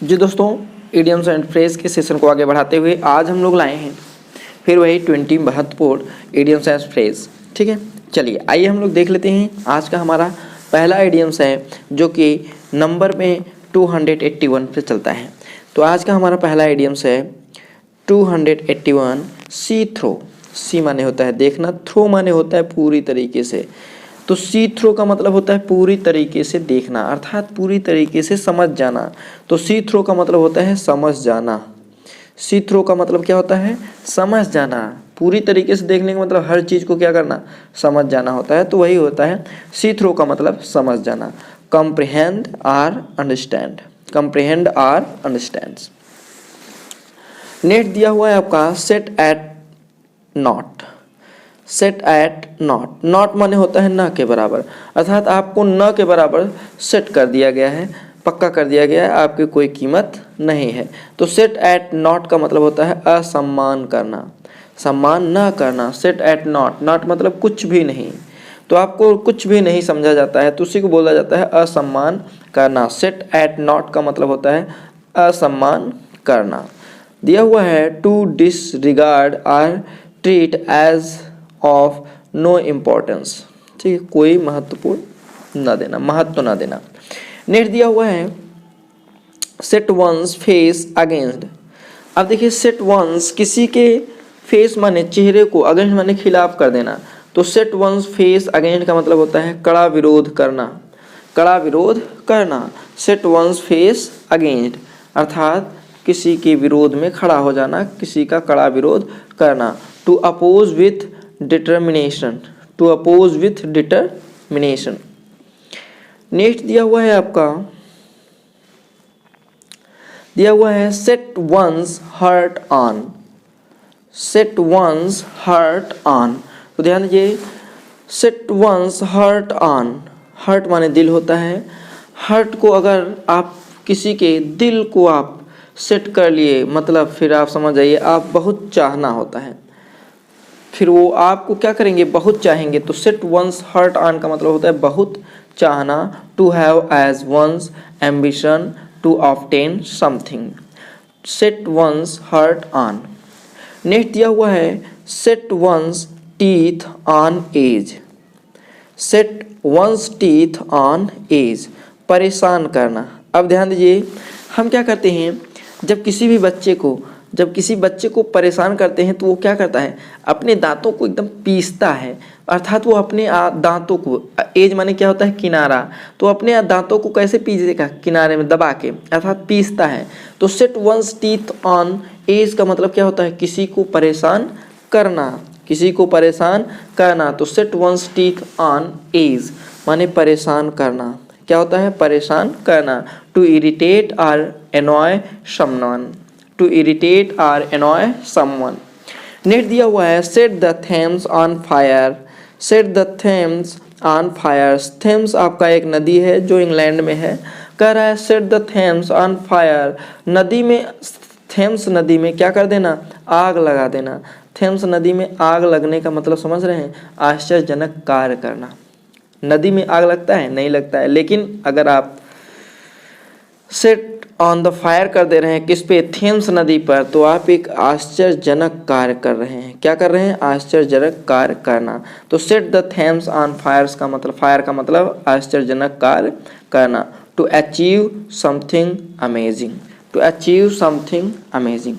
जी दोस्तों, idioms and phrase के session को आगे बढ़ाते हुए आज हम लोग लाए हैं फिर वही 20 महत्वपूर्ण इडियम्स एंड फ्रेज। ठीक है, चलिए आइए हम लोग देख लेते हैं। आज का हमारा पहला इडियम्स है जो कि नंबर में 281 पे चलता है। तो आज का हमारा पहला इडियम्स है 281, सी थ्रो। सी माने होता है देखना, थ्रो माने होता है पूरी तरीके से। तो सी थ्रो का मतलब होता है पूरी तरीके से देखना, अर्थात पूरी तरीके से समझ जाना। तो सी थ्रो का मतलब होता है समझ जाना। सी थ्रो का मतलब क्या होता है? समझ जाना। पूरी तरीके से देखने का मतलब हर चीज़ को क्या करना? समझ जाना होता है। तो वही होता है सी थ्रो का मतलब समझ जाना। Comprehend or understand, comprehend or understands. Next दिया हुआ है आपका set at naught. Set at naught, naught माने होता है न के बराबर, अर्थात आपको न के बराबर सेट कर दिया गया है, पक्का कर दिया गया है, आपकी कोई कीमत नहीं है। तो सेट एट नॉट का मतलब होता है असम्मान करना, सम्मान न करना। सेट एट नॉट, नॉट मतलब कुछ भी नहीं। तो आपको कुछ भी नहीं समझा जाता है तो उसी को बोला जाता है असम्मान करना। सेट एट नॉट का मतलब होता है असम्मान करना। दिया हुआ है to disregard or treat as of no importance. ठीक है, कोई महत्वपूर्ण न देना, महत्व न देना। नेक्स्ट दिया हुआ है सेट वंस फेस अगेंस्ट। अब देखिए सेट वंस किसी के फेस माने चेहरे को, अगेंस्ट माने खिलाफ कर देना। तो सेट वंस फेस अगेंस्ट का मतलब होता है कड़ा विरोध करना, कड़ा विरोध करना। सेट वंस फेस अगेंस्ट अर्थात किसी के विरोध में खड़ा हो जाना, किसी का कड़ा विरोध करना। To oppose with determination, to oppose with determination. Next दिया हुआ है आपका, दिया हुआ है set one's heart on. Set one's heart on, तो ध्यान दीजिए set one's heart on, heart माने दिल होता है। हर्ट को अगर आप किसी के दिल को आप सेट कर लिए, मतलब फिर आप समझ जाइए आप बहुत चाहना होता है, फिर वो आपको क्या करेंगे? बहुत चाहेंगे। तो सेट वंस हर्ट ऑन का मतलब होता है बहुत चाहना। To have as one's ambition to obtain something. Set one's heart on. Next दिया हुआ है set one's teeth on edge. Set one's teeth on edge, परेशान करना। अब ध्यान दीजिए हम क्या करते हैं, जब किसी बच्चे को परेशान करते हैं तो वो क्या करता है? अपने दांतों को एकदम पीसता है, अर्थात वो अपने दांतों को, एज माने क्या होता है? किनारा। तो अपने दांतों को कैसे पीसेगा? किनारे में दबा के, अर्थात पीसता है। तो set one's teeth on edge का मतलब क्या होता है? किसी को परेशान करना, किसी को परेशान करना। तो set one's teeth on edge माने परेशान करना। क्या होता है? परेशान करना। To irritate or annoy someone, to irritate or annoy someone. Next दिया हुआ है set the Thames on fire. Set the Thames on fire, Thames आपका एक नदी है जो इंग्लैंड में है। कह रहा है set the Thames on fire, नदी में, थेम्स नदी में क्या कर देना? आग लगा देना। थेम्स नदी में आग लगने का मतलब समझ रहे हैं? आश्चर्यजनक कार्य करना। नदी में आग लगता है? नहीं लगता है, लेकिन अगर आप सेट ऑन द फायर कर दे रहे हैं किस पे? थेम्स नदी पर, तो आप एक आश्चर्यजनक कार्य कर रहे हैं। क्या कर रहे हैं? आश्चर्यजनक कार्य करना। तो set the Thames on fires का मतलब, फायर का मतलब आश्चर्यजनक कार्य करना। To achieve something amazing, to achieve something amazing.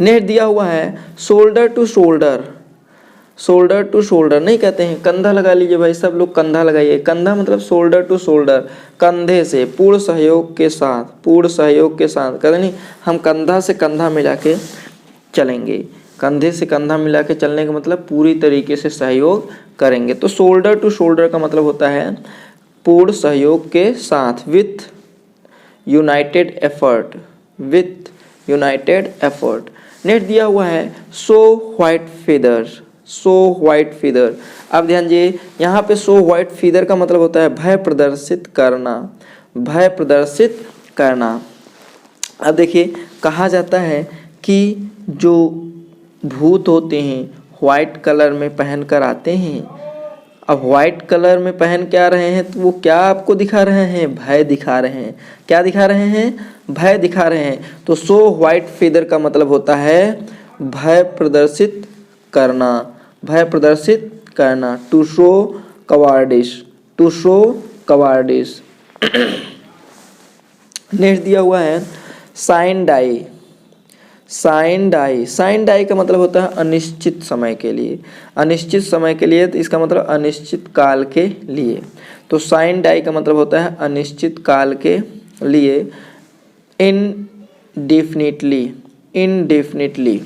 Next दिया हुआ है shoulder to shoulder. Shoulder to shoulder नहीं कहते हैं, कंधा लगा लीजिए भाई, सब लोग कंधा लगाइए। कंधा मतलब शोल्डर टू शोल्डर, कंधे से, पूर्ण सहयोग के साथ, पूर्ण सहयोग के साथ। कहते नहीं हम कंधा से कंधा मिला के चलेंगे, कंधे से कंधा मिला के चलने का मतलब पूरी तरीके से सहयोग करेंगे। तो शोल्डर टू शोल्डर का मतलब होता है पूर्ण सहयोग के साथ, with United effort, with United effort. Next दिया हुआ है show white feather, show white feather. अब ध्यान दीजिए यहाँ पे शो व्हाइट फिदर का मतलब होता है भय प्रदर्शित करना, भय प्रदर्शित करना। अब देखिए कहा जाता है कि जो भूत होते हैं व्हाइट कलर में पहन कर आते हैं, अब व्हाइट कलर में पहन के आ रहे हैं तो वो क्या आपको दिखा रहे हैं? भय दिखा रहे हैं। क्या दिखा रहे हैं? भय दिखा रहे हैं। तो शो व्हाइट फेदर का मतलब होता है भय प्रदर्शित करना, भय प्रदर्शित करना। To show cowardice, to show cowardice. Next दिया हुआ है sine die, sine die. Sine die का मतलब होता है अनिश्चित समय के लिए, अनिश्चित समय के लिए, तो इसका मतलब अनिश्चित काल के लिए। तो साइन डाई का मतलब होता है अनिश्चित काल के लिए। इनडेफिनिटली, इनडेफिनिटली।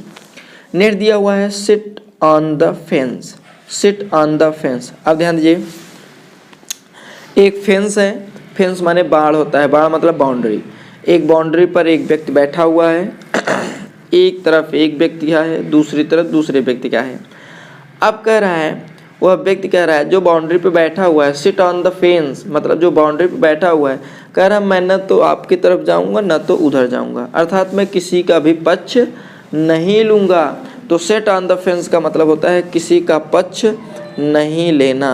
नेक्स्ट दिया हुआ है seat on the fence, seat on the fence. अब ध्यान दीजिए, एक फेंस है, फेंस माने बाढ़ होता है, बाढ़ मतलब बाउंड्री। एक बाउंड्री पर एक व्यक्ति बैठा हुआ है, एक तरफ एक व्यक्ति का है, दूसरी तरफ दूसरे व्यक्ति का है। अब कह रहा है, वह व्यक्ति कह रहा है जो बाउंड्री पे बैठा हुआ है, सिट ऑन द फेंस मतलब जो बाउंड्री पे बैठा हुआ है, कह रहा मैं न तो आपकी तरफ जाऊंगा न तो उधर जाऊंगा, अर्थात मैं किसी का भी पक्ष नहीं लूंगा। तो सिट ऑन द फेंस का मतलब होता है किसी का पक्ष नहीं लेना,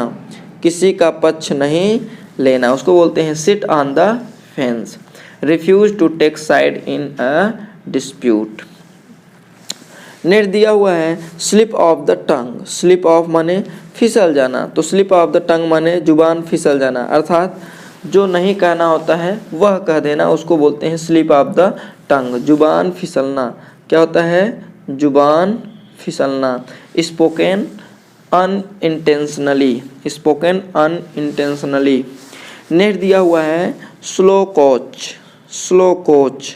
किसी का पक्ष नहीं लेना, उसको बोलते हैं sit on the fence. Refuse to take side in a dispute. Next दिया हुआ है slip of the tongue. Slip of माने फिसल जाना, तो स्लिप ऑफ द टंग माने जुबान फिसल जाना, अर्थात जो नहीं कहना होता है वह कह देना, उसको बोलते हैं स्लिप ऑफ द टंग, जुबान फिसलना। क्या होता है? जुबान फिसलना। Spoken unintentionally, spoken unintentionally. Next दिया हुआ है स्लो कोच, स्लो कोच।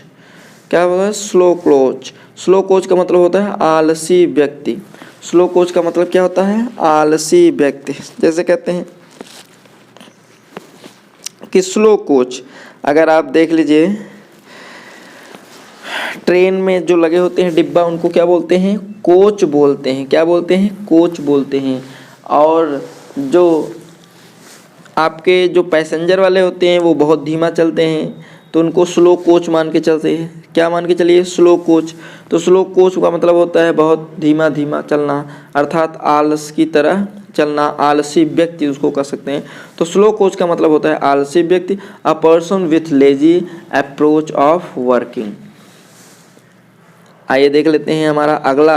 क्या होगा? Slow coach. स्लो कोच का मतलब होता है आलसी व्यक्ति। स्लो कोच का मतलब क्या होता है? आलसी व्यक्ति। जैसे कहते हैं कि स्लो कोच, अगर आप देख लीजिए ट्रेन में जो लगे होते हैं डिब्बा, उनको क्या बोलते हैं? कोच बोलते हैं। क्या बोलते हैं? कोच बोलते हैं। और जो आपके जो पैसेंजर वाले होते हैं वो बहुत धीमा चलते हैं, तो उनको स्लो कोच मान के चलते हैं। क्या मान के चलिए? Slow coach. तो स्लो कोच का मतलब होता है बहुत धीमा धीमा चलना, अर्थात आलस की तरह चलना, आलसी व्यक्ति उसको कह सकते हैं। तो स्लो कोच का मतलब होता है आलसी व्यक्ति। A person with lazy approach of working. आइए देख लेते हैं हमारा अगला।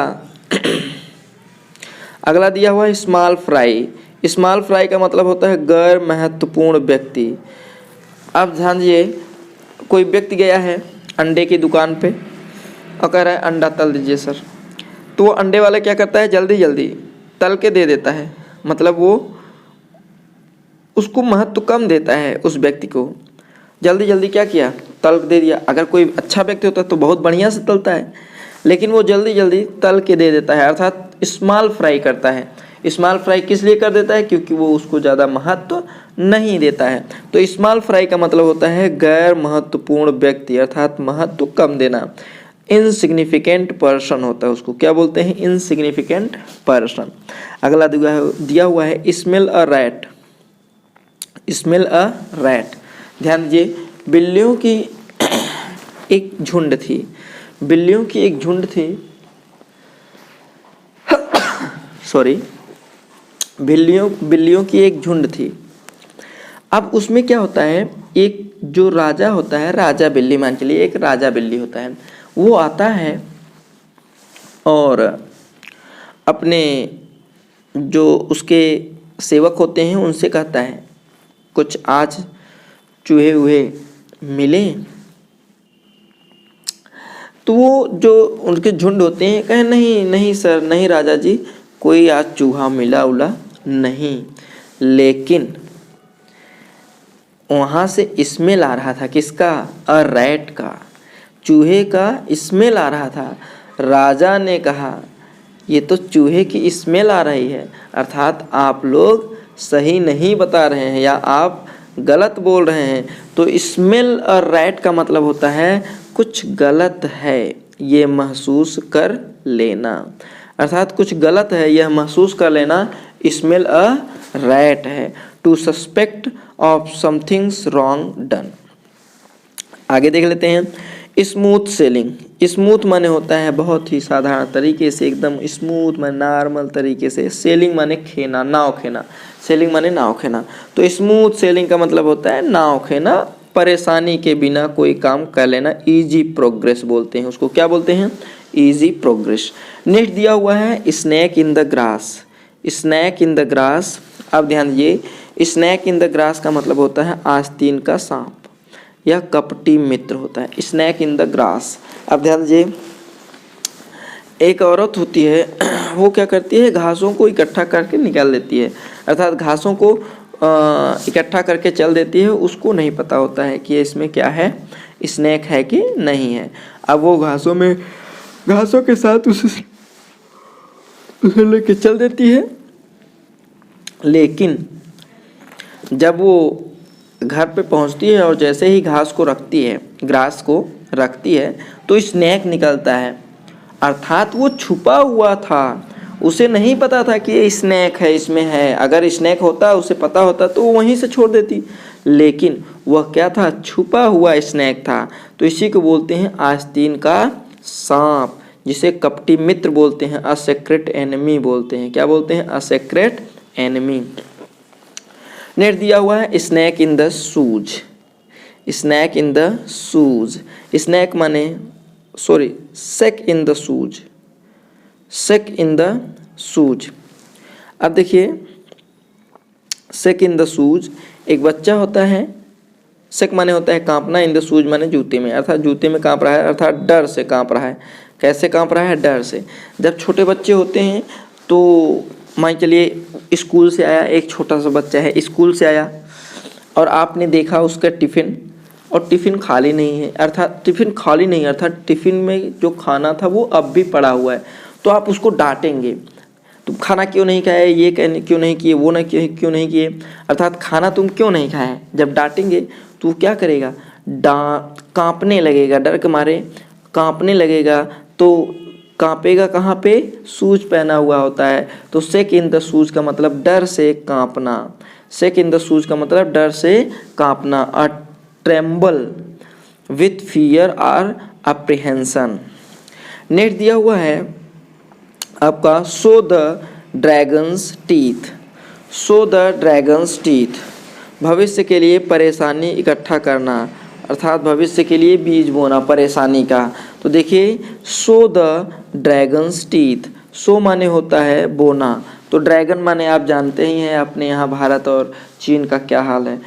अगला दिया हुआ है स्मॉल फ्राई। स्मॉल फ्राई का मतलब होता है गैर महत्वपूर्ण व्यक्ति। अब ध्यान दीजिए, कोई व्यक्ति गया है अंडे की दुकान पे और कह रहा है अंडा तल दीजिए सर। तो वो अंडे वाला क्या करता है? जल्दी जल्दी तल के दे देता है, मतलब वो उसको महत्व कम देता है, उस व्यक्ति को जल्दी जल्दी क्या किया? तल दे दिया। अगर कोई अच्छा व्यक्ति होता है तो बहुत बढ़िया से तलता है, लेकिन वो जल्दी जल्दी तल के दे देता है, अर्थात स्मॉल फ्राई करता है। स्मॉल फ्राई किस लिए कर देता है? क्योंकि वो उसको ज़्यादा महत्व नहीं देता है। तो स्मॉल फ्राई का मतलब होता है गैर महत्वपूर्ण व्यक्ति, अर्थात महत्व कम देना। इनसिग्निफिकेंट पर्सन होता है, उसको क्या बोलते हैं? Insignificant person. अगला दिया हुआ है smell a rat. Smell a rat. ध्यान दीजिए, बिल्लियों की एक झुंड थी, बिल्लियों की एक झुंड थी सॉरी, बिल्लियों की एक झुंड थी। अब उसमें क्या होता है, एक जो राजा होता है, राजा बिल्ली मान के लिए एक राजा बिल्ली होता है, वो आता है और अपने जो उसके सेवक होते हैं उनसे कहता है कुछ आज चूहे वूहे मिले। तो वो जो उनके झुंड होते हैं कहे नहीं नहीं सर, नहीं राजा जी, कोई आज चूहा मिला उला नहीं। लेकिन वहाँ से स्मेल आ रहा था, किसका? अ रैट का, चूहे का स्मेल आ रहा था। राजा ने कहा ये तो चूहे की स्मेल आ रही है, अर्थात आप लोग सही नहीं बता रहे हैं या आप गलत बोल रहे हैं। तो स्मेल अ रैट का मतलब होता है कुछ गलत है ये महसूस कर लेना, अर्थात कुछ गलत है यह महसूस कर लेना स्मेल अ रैट है। To suspect of somethings wrong done. आगे देख लेते हैं स्मूथ सेलिंग, स्मूथ माने होता है बहुत ही साधारण तरीके से, एकदम स्मूथ माने नॉर्मल तरीके से, सेलिंग माने खेना, नाव खेना, सेलिंग माने नाव खेना। तो स्मूथ सेलिंग का मतलब होता है नाव खेना, परेशानी के बिना कोई काम कर लेना, इजी प्रोग्रेस बोलते हैं उसको। क्या बोलते हैं? Easy progress. नेक्स्ट दिया हुआ है snack in the grass, snake in the grass. अब ध्यान दीजिए, स्नैक इन द ग्रास का मतलब होता है आस्तीन का सांप, यह कपटी मित्र होता है, स्नैक इन द ग्रास। अब ध्यान दीजिए, एक औरत होती है, वो क्या करती है, घासों को इकट्ठा करके निकाल देती है, अर्थात घासों को इकट्ठा करके चल देती है, उसको नहीं पता होता है कि इसमें क्या है, स्नैक है कि नहीं है। अब वो घासों के साथ उसे लेके चल देती है, लेकिन जब वो घर पे पहुंचती है और जैसे ही घास को रखती है तो स्नैक निकलता है, अर्थात वो छुपा हुआ था, उसे नहीं पता था कि ये स्नैक है, इसमें है। अगर स्नैक होता, उसे पता होता तो वो वहीं से छोड़ देती, लेकिन वह क्या था, छुपा हुआ स्नैक था। तो इसी को बोलते हैं आस्तीन का सांप, जिसे कपटी मित्र बोलते हैं, अ सीक्रेट एनिमी बोलते हैं। क्या बोलते हैं? A secret enemy. नेक्स्ट दिया हुआ है snack in the shoes, snack in the shoes, snack माने shake in the shoes, shake in the shoes. अब देखिए, सेक इन द शूज, एक बच्चा होता है, सेक माने होता है कांपना, इन द शूज माने जूते में, अर्थात जूते में कांप रहा है, अर्थात डर से कांप रहा है। कैसे कांप रहा है? डर से। जब छोटे बच्चे होते हैं तो मान चलिए स्कूल से आया, एक छोटा सा बच्चा है, स्कूल से आया और आपने देखा उसका टिफ़िन, और टिफ़िन खाली नहीं है, अर्थात टिफ़िन में जो खाना था वो अब भी पड़ा हुआ है, तो आप उसको डांटेंगे, तुम खाना क्यों नहीं खाए, ये क्यों नहीं किए, वो ना क्यों नहीं किए, अर्थात खाना तुम क्यों नहीं खाए। जब डांटेंगे तो वो क्या करेगा, कांपने लगेगा, डर के मारे कांपने लगेगा। तो कांपेगा कहाँ पे? शूज पहना हुआ होता है। तो शेक इन द शूज का मतलब डर से कांपना, शेक इन द शूज का मतलब डर से कांपना। अ ट्रेम्बल विथ फियर और अप्रीहेंशन। नेक्स्ट दिया हुआ है आपका so the dragons teeth, so the dragons teeth, भविष्य के लिए परेशानी इकट्ठा करना, अर्थात भविष्य के लिए बीज बोना परेशानी का। तो देखिए, सो द ड्रैगन्स टीथ, सो माने होता है बोना, तो ड्रैगन माने आप जानते ही हैं अपने यहाँ भारत और चीन का क्या हाल है।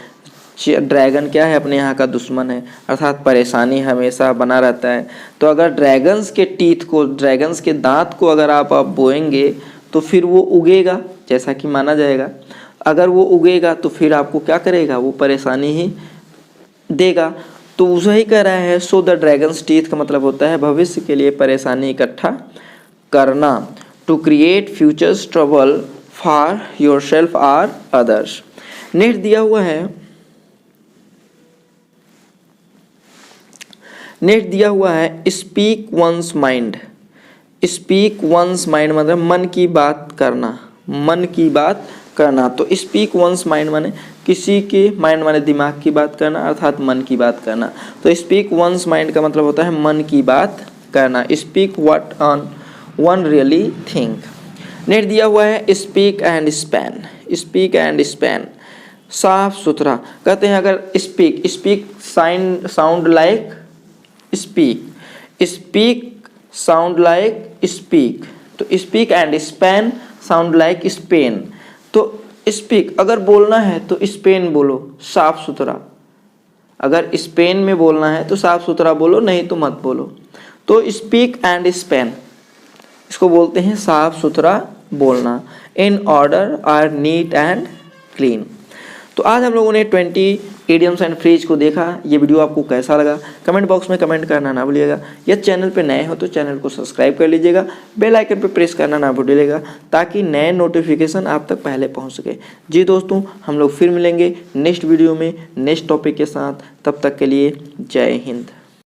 ड्रैगन क्या है? अपने यहाँ का दुश्मन है, अर्थात परेशानी हमेशा बना रहता है। तो अगर ड्रैगन्स के टीथ को, ड्रैगन्स के दांत को अगर आप बोएंगे तो फिर वो उगेगा, जैसा कि माना जाएगा। अगर वो उगेगा तो फिर आपको क्या करेगा, वो परेशानी ही देगा। तो उसे ही कह रहा है सो द ड्रैगन्स टीथ का मतलब होता है भविष्य के लिए परेशानी इकट्ठा करना, to create futures trouble for yourself और अदर्स। नेक्स्ट दिया हुआ है, नेक्स्ट दिया हुआ है speak one's mind, speak one's mind मतलब मन की बात करना, मन की बात करना। तो स्पीक वंस माइंड माने किसी के माइंड माने दिमाग की बात करना, अर्थात मन की बात करना। तो स्पीक वंस माइंड का मतलब होता है मन की बात करना, speak what on one really think. Next दिया हुआ है speak and span, speak and span, साफ सुथरा। कहते हैं अगर speak, speak sound like speak, speak sound like speak, तो speak and span sound like Spain. तो स्पीक अगर बोलना है तो स्पेन बोलो, साफ सुथरा। अगर स्पेन में बोलना है तो साफ सुथरा बोलो, नहीं तो मत बोलो। तो स्पीक एंड स्पेन इसको बोलते हैं साफ सुथरा बोलना। इन ऑर्डर और नीट एंड क्लीन। तो आज हम लोगों ने 20 इडियम्स एंड फ्रेज को देखा। ये वीडियो आपको कैसा लगा कमेंट बॉक्स में कमेंट करना ना भूलिएगा। यदि चैनल पे नए हो तो चैनल को सब्सक्राइब कर लीजिएगा, बेल आइकन पे प्रेस करना ना भूलिएगा ताकि नए नोटिफिकेशन आप तक पहले पहुंच सके। जी दोस्तों, हम लोग फिर मिलेंगे नेक्स्ट वीडियो में नेक्स्ट टॉपिक के साथ। तब तक के लिए जय हिंद।